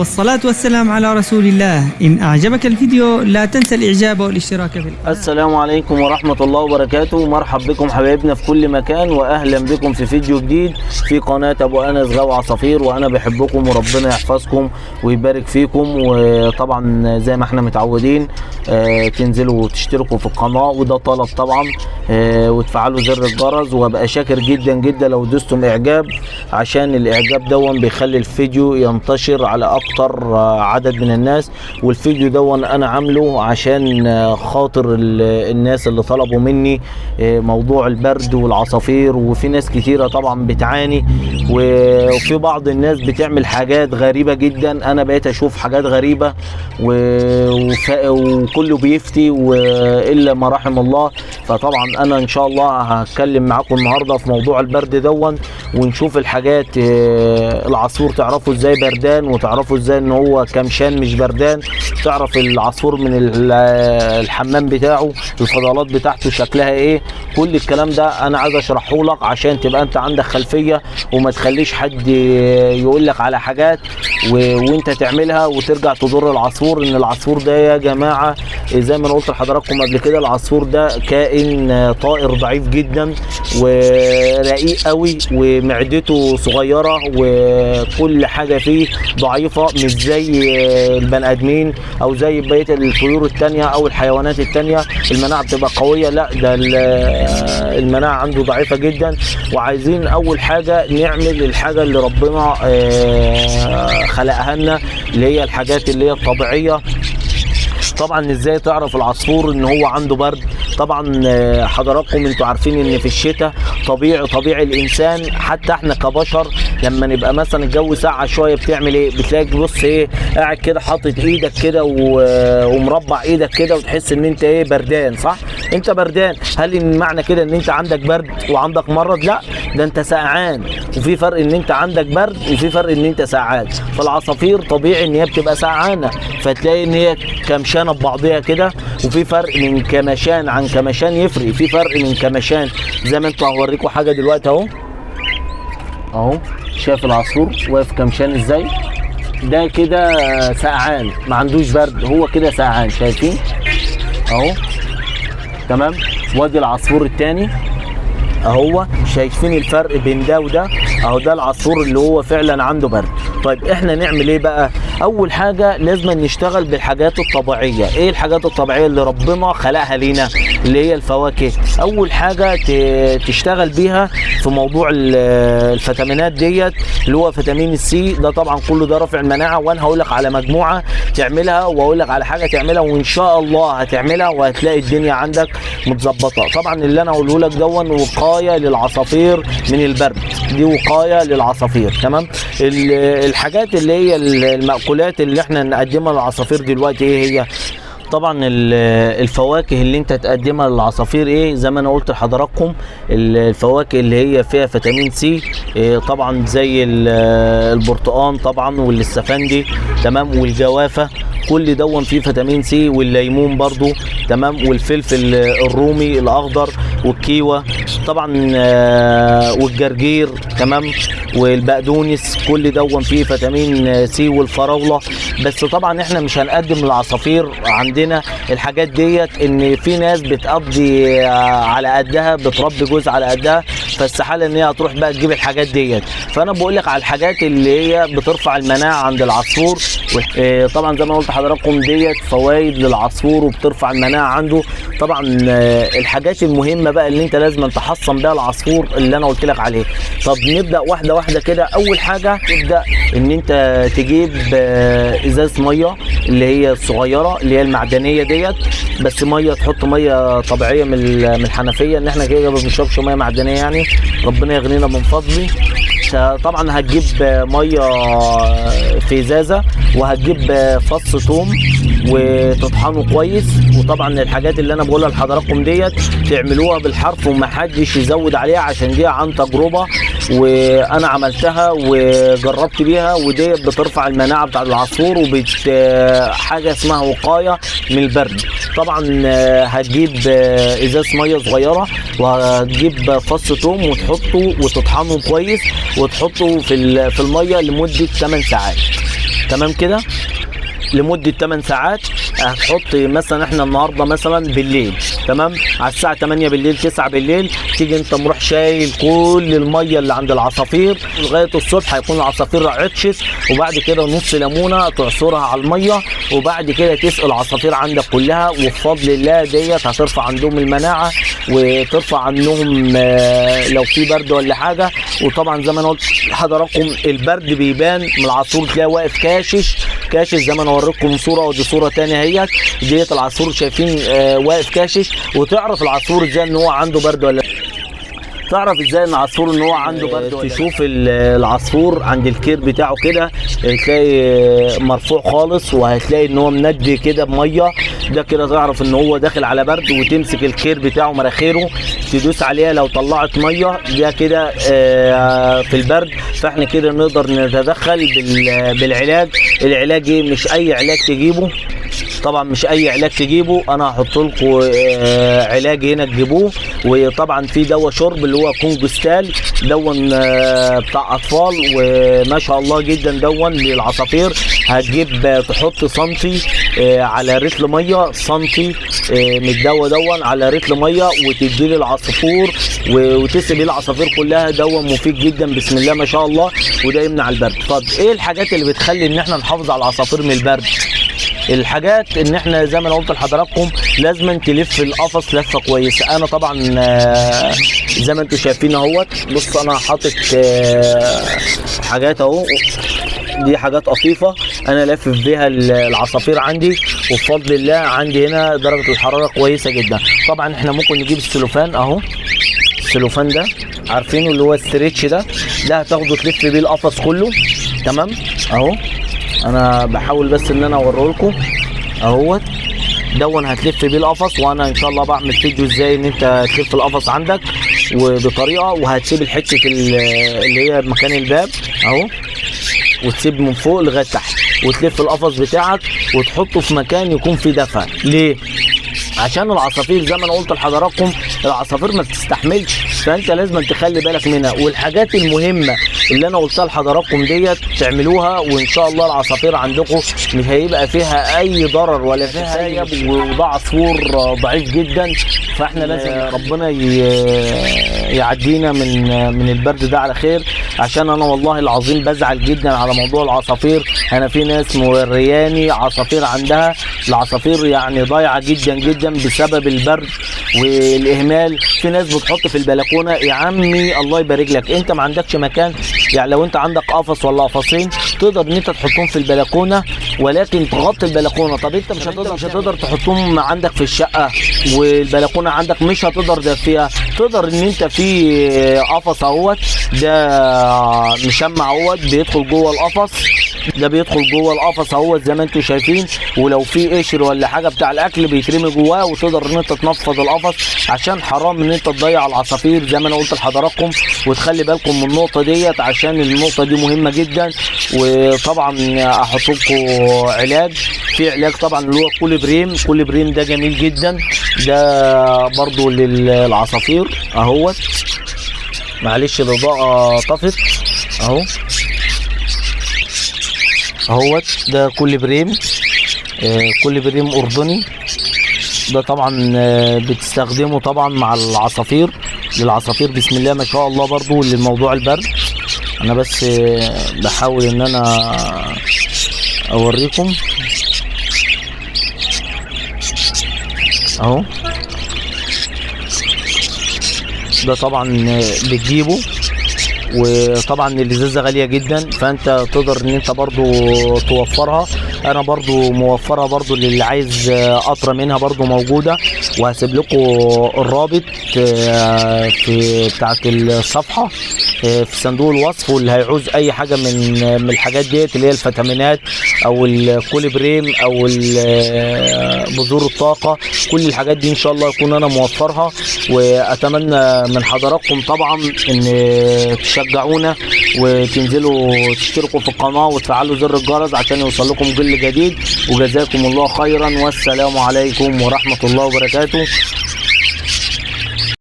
والصلاة والسلام على رسول الله. إن أعجبك الفيديو لا تنسى الإعجاب والاشتراك في القناة. السلام عليكم ورحمة الله وبركاته. مرحب بكم حبايبنا في كل مكان، وأهلا بكم في فيديو جديد في قناة أبو أنس غاوي عصافير. وأنا بحبكم وربنا يحفظكم ويبارك فيكم. وطبعا زي ما احنا متعودين تنزلوا وتشتركوا في القناة، وده طلب طبعا، وتفعلوا زر الجرس. وابقى شاكر جدا جدا لو دوستم إعجاب، عشان الإعجاب دون بيخلي الفيديو ينتشر على أكتر عدد من الناس. والفيديو دون أنا عامله عشان خاطر الناس اللي طلبوا مني موضوع البرد والعصافير. وفي ناس كتيرة طبعا بتعاني، وفي بعض الناس بتعمل حاجات غريبة جدا. أنا بقيت أشوف حاجات غريبة وكله بيفتي وإلا ما رحم الله. فطبعا أنا إن شاء الله هتكلم معاكم النهاردة في موضوع البرد دون، ونشوف الحاجات العصفور تعرفوا ازاي بردان، وتعرفوا ازاي ان هو كمشان مش بردان. تعرف العصفور من الحمام بتاعه الفضلات بتاعته شكلها ايه. كل الكلام ده انا عايز اشرحه لك عشان تبقى انت عندك خلفيه، وما تخليش حد يقول لك على حاجات وانت تعملها وترجع تضر العصفور. ان العصفور ده يا جماعه زي ما انا قلت لحضراتكم قبل كده، العصفور ده كائن طائر ضعيف جدا ورقيق قوي، ومعدته صغيره، وكل حاجه فيه ضعيفه، مش زي البني ادمين او زي بقيه الطيور التانيه او الحيوانات التانيه. المناعه بتبقى قويه، لا ده المناعه عنده ضعيفه جدا. وعايزين اول حاجه نعمل الحاجه اللي ربنا خلقها لنا، اللي هي الحاجات اللي هي الطبيعيه. طبعا ازاي تعرف العصفور ان هو عنده برد؟ طبعا حضراتكم انتوا عارفين ان في الشتاء طبيعي الانسان، حتى احنا كبشر لما نبقى مثلا الجو ساقع شويه بتعمل ايه؟ بتلاقي بص ايه، قاعد كده حاطط ايدك كده ومربع ايدك كده، وتحس ان انت ايه، بردان. صح؟ انت بردان. هل معنى كده ان انت عندك برد وعندك مرض؟ لا، ده انت سقعان. وفي فرق ان انت عندك برد، وفي فرق ان انت سقعان. فالعصافير طبيعي ان هي بتبقى سقعانه، فتلاقي ان هي كمشانه ببعضيها كده. وفي فرق من كمشان عن كمشان يفرق. في فرق من كمشان زي ما انتوا هوريكم حاجه دلوقتي اهو. شايف العصفور واقف كمشان ازاي؟ ده كده سقعان، ما عندوش برد، هو كده سقعان. شايفين اهو؟ تمام. وادي العصفور التاني اهو. شايفين الفرق بين ده وده؟ اهو ده العصفور اللي هو فعلا عنده برد. طيب احنا نعمل ايه بقى؟ اول حاجه لازم نشتغل بالحاجات الطبيعيه. ايه الحاجات الطبيعيه اللي ربنا خلقها لينا؟ اللي هي الفواكه. اول حاجه تشتغل بيها في موضوع الفيتامينات ديت، اللي هو فيتامين السي ده. طبعا كله ده رافع المناعه، وانا هقول لك على مجموعه تعملها، واقول لك على حاجه تعملها، وان شاء الله هتعملها وهتلاقي الدنيا عندك متظبطه. طبعا اللي انا هقوله لك دون وقايه للعصافير من البرد، دي وقايه للعصافير. تمام. الحاجات اللي هي المأكولات اللي احنا نقدمها للعصافير دلوقتي ايه هي؟ طبعا الفواكه اللي انت تقدمها للعصافير ايه؟ زي ما انا قلت لحضراتكم، الفواكه اللي هي فيها فيتامين سي، طبعا زي البرتقال طبعا والاستفندي، تمام، والجوافه. كل دون فيه فيتامين سي، والليمون برضو، تمام، والفلفل الرومي الاخضر، والكيوه طبعا، والجرجير، تمام، والبقدونس. كل دون فيه فيتامين سي، والفراوله. بس طبعا احنا مش هنقدم للعصافير عندنا الحاجات ديت، ان في ناس بتقضي على قدها، بتربي جزء على قدها، فاستحاله ان هي هتروح بقى تجيب الحاجات ديت. فانا بقول لك على الحاجات اللي هي بترفع المناعه عند العصفور. طبعا زي ما قلت لحضراتكم ديت فوائد للعصفور وبترفع المناعه عنده. طبعا الحاجات المهمه بقى اللي انت لازم تحصن بيها العصفور اللي انا قلت لك عليه. طب نبدا واحده واحده كده. اول حاجه تبدا ان انت تجيب ازازه ميه اللي هي الصغيره اللي هي المعدنيه ديت، بس ميه تحط ميه طبيعيه من الحنفيه، ان احنا كده ما بنشربش ميه معدنيه يعني، ربنا يغنينا من فضله. طبعا هتجيب ميه في ازازه، وهتجيب فص ثوم وتطحنه كويس. وطبعا الحاجات اللي انا بقولها لحضراتكم ديت تعملوها بالحرف ومحدش يزود عليها، عشان دي عن تجربه وانا عملتها وجربت بيها، وديت بترفع المناعه بتاع العصفور، حاجه اسمها وقايه من البرد. طبعا هتجيب ازازه ميه صغيره، وهتجيب فص ثوم وتحطه وتطحنه كويس، وتحطه في الميه لمده 8 ساعات. تمام كده لمده 8 ساعات. هتحط مثلا احنا النهارده مثلا بالليل، تمام، على الساعه 8 بالليل 9 بالليل تيجي انت مروح شايل كل الميه اللي عند العصافير لغايه الصبح هيكون العصافير عطشت. وبعد كده نص ليمونه تعصرها على الميه، وبعد كده تسقي العصافير عندك كلها، وبفضل الله ديت هترفع عندهم المناعه وترفع عنهم لو في برد ولا حاجه. وطبعا زي ما انا قلت لحضراتكم البرد بيبان من العصفور، تلاقيه واقف كاشش زي ما انا اوريكم صوره، ودي صوره ثانيه اهيت ديت العصفور شايفين واقف كاشش. وتعرف العصفور ازاي ان هو عنده برد ولا تعرف ازاي ان العصفور ان هو عنده برد ولا تشوف العصفور عند الكير بتاعه كده تلاقي مرفوع خالص، وهتلاقي ان هو مندي كده بميه، ده كده تعرف ان هو داخل على برد. وتمسك الكير بتاعه مناخيره تدوس عليها، لو طلعت ميه ده كده في البرد. فاحنا كده نقدر نتدخل بالعلاج. العلاج ايه؟ مش اي علاج تجيبه، طبعا مش اي علاج تجيبه، انا هحط لكم علاج هنا تجيبوه. وطبعا في دواء شرب اللي هو كونجستال دون بتاع اطفال، وما شاء الله جدا دون للعصافير. هتجيب تحط سنتي على رتل ميه، سنتي من الدواء دون على رتل ميه، وتديه للعصفور وتسقي العصافير كلها. دواء مفيد جدا بسم الله ما شاء الله، وده يمنع البرد. طب ايه الحاجات اللي بتخلي ان احنا نحافظ على العصافير من البرد؟ الحاجات ان احنا زي ما انا قلت لحضراتكم لازم تلف القفص لفه كويسه. انا طبعا زي ما انتم شايفين اهوت، بص انا حاطط حاجات اهو، دي حاجات قطيفه انا لافف بيها العصافير عندي، وبفضل الله عندي هنا درجه الحراره كويسه جدا. طبعا احنا ممكن نجيب السلوفان اهو، السلوفان ده عارفينه اللي هو الستريتش ده هتاخده تلف بيه القفص كله، تمام اهو. انا بحاول بس ان انا اوريه لكم اهوت، دون هتلف بيه القفص. وانا ان شاء الله بعمل فيديو ازاي ان انت تلف القفص عندك وبطريقه. وهتسيب الحته اللي هي مكان الباب اهو، وتسيب من فوق لغايه تحت، وتلف القفص بتاعك وتحطه في مكان يكون فيه دفء. ليه؟ عشان العصافير زي ما انا قلت لحضراتكم العصافير ما بتستحملش، فانت لازم تخلي بالك منها. والحاجات المهمه اللي انا قلتها لحضراتكم ديت تعملوها، وان شاء الله العصافير عندكم مش هيبقى فيها اي ضرر ولا فيها عيب. وده عصفور ضعيف جدا، فاحنا لازم ربنا يعدينا من البرد ده على خير. عشان انا والله العظيم بزعل جدا على موضوع العصافير. انا في ناس مورياني عصافير عندها العصافير يعني ضايعه جدا جدا بسبب البرد والاهمال. في ناس بتحط في البلكونه، يا عمي الله يبارك لك انت ما عندكش مكان، يعني لو انت عندك قفص ولا قفصين تقدر ان انت تحطهم في البلكونه، ولكن تغطي البلكونه. طب انت مش هتقدر تحطهم عندك في الشقه، والبلكونه عندك مش هتقدر تدفيها. تقدر ان انت في قفص اهوت، ده مشمع اهوت بيدخل جوه القفص، ده بيدخل جوه القفص اهوت زي ما انتم شايفين. ولو في قشر ولا حاجه بتاع الاكل بيترمي جواه، وتقدر ان انت تنفض القفص، عشان حرام ان انت تضيع العصافير زي ما انا قلت لحضراتكم. وتخلي بالكم من النقطه ديت عشان النقطه دي مهمه جدا. وطبعا احط لكم علاج، في علاج طبعا اللي هو كولي بريم ده جميل جدا، ده برضو للعصافير اهوت. معلش الاضاءه طفت اهو اهوت، ده كولي بريم اردني. ده طبعا بتستخدمه طبعا مع العصافير، للعصافير بسم الله ما شاء الله، برضو للموضوع البرد. انا بس بحاول ان انا اوريكم اهو. ده طبعا بتجيبه، وطبعا الازازه غاليه جدا، فانت تقدر ان انت برضو توفرها. انا برضو موفرها برضو للي عايز قطره منها برضو موجوده، وهسيب لكم الرابط في بتاعه الصفحه في صندوق الوصف. واللي هيعوز اي حاجه من الحاجات ديت اللي هي الفيتامينات او الكولي بريم او بذور الطاقه، كل الحاجات دي ان شاء الله يكون انا موفرها. واتمنى من حضراتكم طبعا ان تشجعونا وتنزلوا تشتركوا في القناه وتفعلوا زر الجرس عشان يوصل لكم كل جديد. وجزاكم الله خيرا، والسلام عليكم ورحمه الله وبركاته.